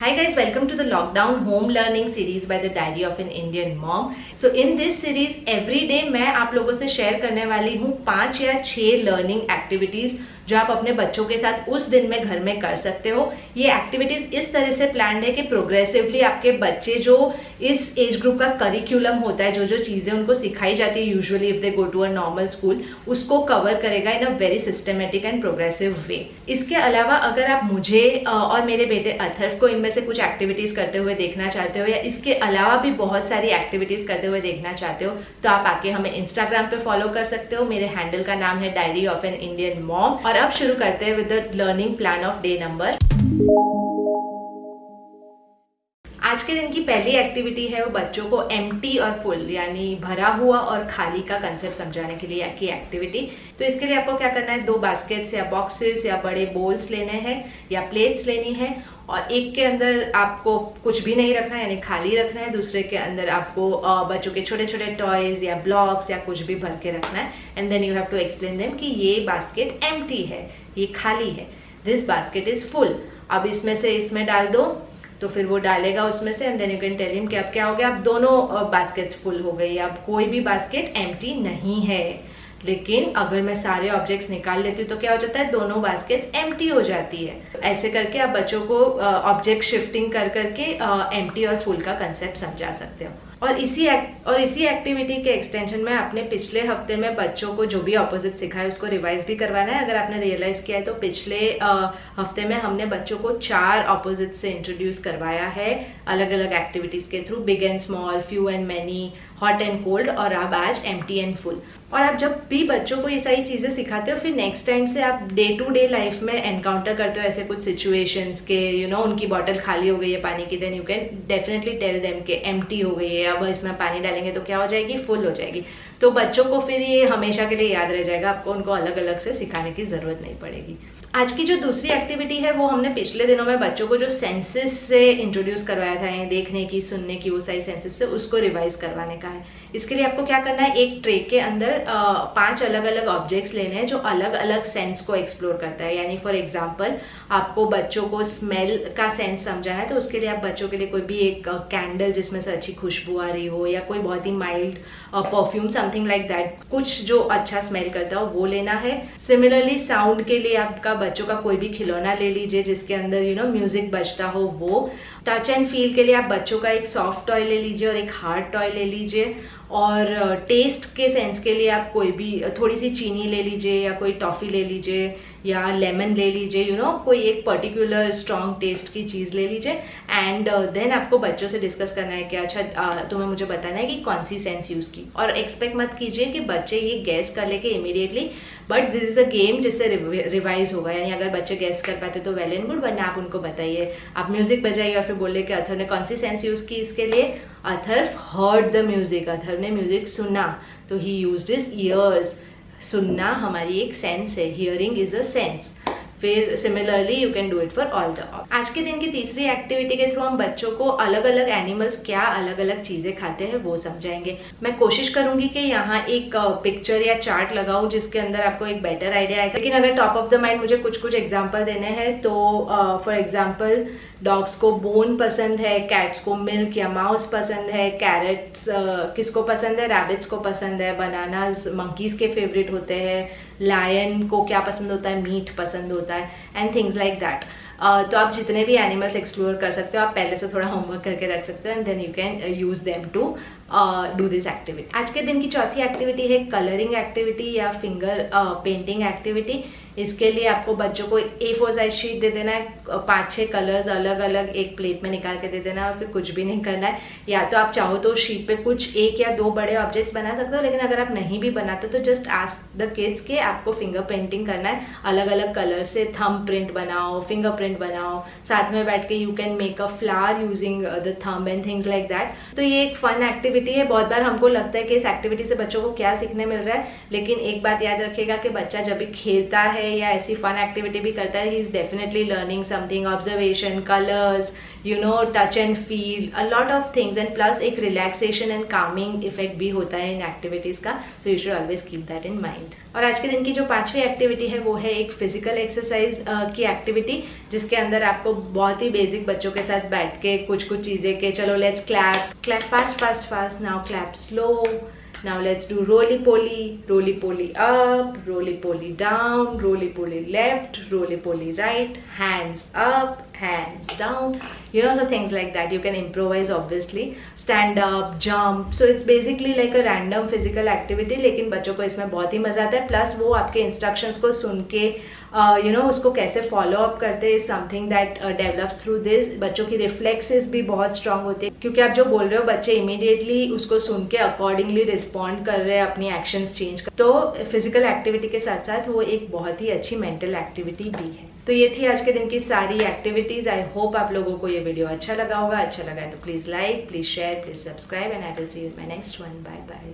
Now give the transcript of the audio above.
Hi guys, welcome to the lockdown home learning series by the Diary of an Indian Mom. So in this series every day मैं आप लोगों से share करने वाली हूँ 5 या 6 लर्निंग एक्टिविटीज जो आप अपने बच्चों के साथ उस दिन में घर में कर सकते हो। ये एक्टिविटीज इस तरह से प्लान्ड है कि प्रोग्रेसिवली आपके बच्चे जो इस एज ग्रुप का करिकुलम होता है, जो जो चीजें उनको सिखाई जाती है usually if they go to a normal school, उसको कवर करेगा in a very systematic and progressive way. इसके अलावा अगर आप मुझे और मेरे बेटे अथर्व को इनमें से कुछ एक्टिविटीज करते हुए देखना चाहते हो या इसके अलावा भी बहुत सारी एक्टिविटीज करते हुए देखना चाहते हो तो आप आके हमें इंस्टाग्राम पे फॉलो कर सकते हो। मेरे हैंडल का नाम है diary of an Indian mom. और अब शुरू करते हैं with the learning plan of day number. आज के दिन की पहली एक्टिविटी है वो बच्चों को एम्प्टी और फुल यानी भरा हुआ और खाली का कंसेप्ट समझाने के लिए की एक्टिविटी। तो इसके लिए आपको क्या करना है, 2 बास्केट्स या बॉक्सेस या बड़े बोल्स लेने हैं या प्लेट्स लेनी है और एक के अंदर आपको कुछ भी नहीं रखना है यानी खाली रखना है, दूसरे के अंदर आपको बच्चों के छोटे छोटे टॉयज या ब्लॉक्स या कुछ भी भर के रखना है। And then you have to explain them कि ये बास्केट एम्प्टी है, ये खाली है, दिस बास्केट इज फुल। अब इसमें से इसमें डाल दो तो फिर वो डालेगा उसमें से and then you can tell him कि अब क्या हो गया, अब दोनों बास्केट्स फुल हो गई, अब कोई भी बास्केट एम्प्टी नहीं है। लेकिन अगर मैं सारे ऑब्जेक्ट्स निकाल लेती हूँ तो क्या हो जाता है, दोनों बास्केट्स एम्प्टी हो जाती है। ऐसे करके आप बच्चों को ऑब्जेक्ट शिफ्टिंग कर करके एम्प्टी और फुल का कंसेप्ट समझा सकते हो। और इसी एक्टिविटी के एक्सटेंशन में अपने पिछले हफ्ते में बच्चों को जो भी ऑपोजिट सिखाया उसको रिवाइज भी करवाना है। अगर आपने रियलाइज किया है तो पिछले हफ्ते में हमने बच्चों को 4 ऑपोजिट से इंट्रोड्यूस करवाया है अलग अलग एक्टिविटीज के through, big and small, few and many, hot and cold और अब आज एम्प्टी एंड फुल। और आप जब भी बच्चों को ये सारी चीजें सिखाते हो फिर नेक्स्ट टाइम से आप डे टू डे लाइफ में एनकाउंटर करते हो ऐसे कुछ सिचुएशंस के उनकी बॉटल खाली हो गई है पानी की, then you can definitely tell them के एम्प्टी हो गई है, अब इसमें पानी डालेंगे तो क्या हो जाएगी, फुल हो जाएगी। तो बच्चों को फिर ये हमेशा के लिए याद रह जाएगा, आपको उनको अलग अलग से सिखाने की जरूरत नहीं पड़ेगी। आज की जो दूसरी एक्टिविटी है वो हमने पिछले दिनों में बच्चों को जो सेंसेस से इंट्रोड्यूस करवाया था, देखने की, सुनने की, वो सारी सेंसेस से, उसको रिवाइज करवाने का है। इसके लिए आपको क्या करना है, एक ट्रे के अंदर 5 अलग अलग ऑब्जेक्ट्स लेने हैं जो अलग अलग सेंस को एक्सप्लोर करता है। यानी फॉर एग्जाम्पल आपको बच्चों को स्मेल का सेंस समझाना है तो उसके लिए आप बच्चों के लिए कोई भी एक कैंडल जिसमें से अच्छी खुशबू आ रही हो या कोई बहुत ही mild perfume, something like that, कुछ जो अच्छा स्मेल करता हो वो लेना है। सिमिलरली साउंड के लिए आपका बच्चों का कोई भी खिलौना ले लीजिए जिसके अंदर म्यूजिक बजता हो वो। टच एंड फील के लिए आप बच्चों का एक सॉफ्ट टॉय ले लीजिए और एक हार्ड टॉय ले लीजिए। और टेस्ट के सेंस के लिए आप कोई भी थोड़ी सी चीनी ले लीजिए या कोई टॉफी ले लीजिए या लेमन ले लीजिए, कोई एक पर्टिकुलर स्ट्रॉन्ग टेस्ट की चीज ले लीजिए। एंड देन आपको बच्चों से डिस्कस करना है कि अच्छा तुम्हें मुझे बताना है कि कौन सी सेंस यूज की। और एक्सपेक्ट मत कीजिए कि बच्चे ये गैस कर लेके immediately, but this is a game जिससे रिवाइज होगा। यानी अगर बच्चे गैस कर पाते तो वेल एंड गुड, वरना आप उनको बताइए, आप म्यूजिक बजाइए और फिर बोले कि अथर्व ने कौन सी सेंस यूज की इसके लिए। Atharva heard the music, Atharva ने म्यूजिक सुना तो ही यूज्ड हिज ईयर्स। सुनना हमारी एक सेंस है, हियरिंग इज अ सेंस। फिर similarly you can do it for all the. आज के दिन की तीसरी एक्टिविटी के थ्रू हम बच्चों को अलग अलग एनिमल्स क्या अलग अलग चीजें खाते हैं वो समझाएंगे। मैं कोशिश करूंगी कि यहाँ एक पिक्चर या चार्ट लगाऊं जिसके अंदर आपको एक बेटर आइडिया आएगा। लेकिन अगर टॉप ऑफ द माइंड मुझे कुछ एग्जाम्पल देने हैं तो फॉर एग्जाम्पल डॉग्स को बोन पसंद है, कैट्स को मिल्क या माउस पसंद है, कैरेट्स किसको पसंद है, रैबिट्स को पसंद है, बनानाज मंकीज के फेवरेट होते हैं, लायन को क्या पसंद होता है, मीट पसंद होता है एंड थिंग्स लाइक दैट। तो आप जितने भी एनिमल्स एक्सप्लोर कर सकते हो आप पहले से थोड़ा होमवर्क करके रख सकते हो and then you can use them to do this activity. आज के दिन की चौथी एक्टिविटी है कलरिंग एक्टिविटी या फिंगर पेंटिंग एक्टिविटी। इसके लिए आपको बच्चों को A4 साइज शीट दे देना है, 5-6 कलर्स अलग अलग एक प्लेट में निकाल के दे देना है और फिर कुछ भी नहीं करना है। या तो आप चाहो तो शीट पे कुछ 1 या 2 बड़े ऑब्जेक्ट्स बना सकते हो, लेकिन अगर आप नहीं भी बनाते तो जस्ट आस्क द किड्स के आपको फिंगर पेंटिंग करना है, अलग अलग कलर से थंब प्रिंट बनाओ, फिंगर प्रिंट बनाओ, साथ में बैठ के you can make a flower using the thumb and things like that. तो ये एक फन एक्टिविटी है। बहुत बार हमको लगता है कि इस एक्टिविटी से बच्चों को क्या सीखने मिल रहा है, लेकिन एक बात याद रखिएगा कि बच्चा जब भी खेलता है या ऐसी फन एक्टिविटी भी करता है, he is definitely learning something, observation, colours, touch and feel, a lot of things, and plus एक रिलैक्सेशन एंड कामिंग इफेक्ट भी होता है इन एक्टिविटीज का. So you should always keep that in mind. और आज के दिन की जो 5वीं एक्टिविटी है वो है एक फिजिकल एक्सरसाइज की एक्टिविटी, जिसके अंदर आपको बहुत ही बेसिक बच्चों के साथ बैठ के कुछ चीजें के चलो let's clap fast fast fast, now clap slow, now let's do roly poly up, roly poly down, roly poly left, roly poly right, hands up, hands down, so things like that. You can improvise obviously, stand up, jump. So it's basically like a random physical activity, लेकिन बच्चों को इसमें बहुत ही मजा आता है. Plus वो आपके इंस्ट्रक्शंस को सुन के उसको कैसे फॉलो अप करते हैं, something that develops through this. बच्चों की रिफ्लेक्सेस भी बहुत स्ट्रांग होते हैं, क्योंकि आप जो बोल रहे हो बच्चे इमीडिएटली उसको सुन के अकॉर्डिंगली रिस्पॉन्ड कर रहे हैं, अपनी एक्शंस चेंज कर. तो फिजिकल एक्टिविटी के साथ साथ वो एक बहुत ही अच्छी मेंटल एक्टिविटी भी है. तो ये थी आज के दिन की सारी एक्टिविटीज. आई होप आप लोगों को ये वीडियो अच्छा लगा होगा. अच्छा लगा है तो please like, please share, please subscribe, and I will see you in my next one. Bye bye.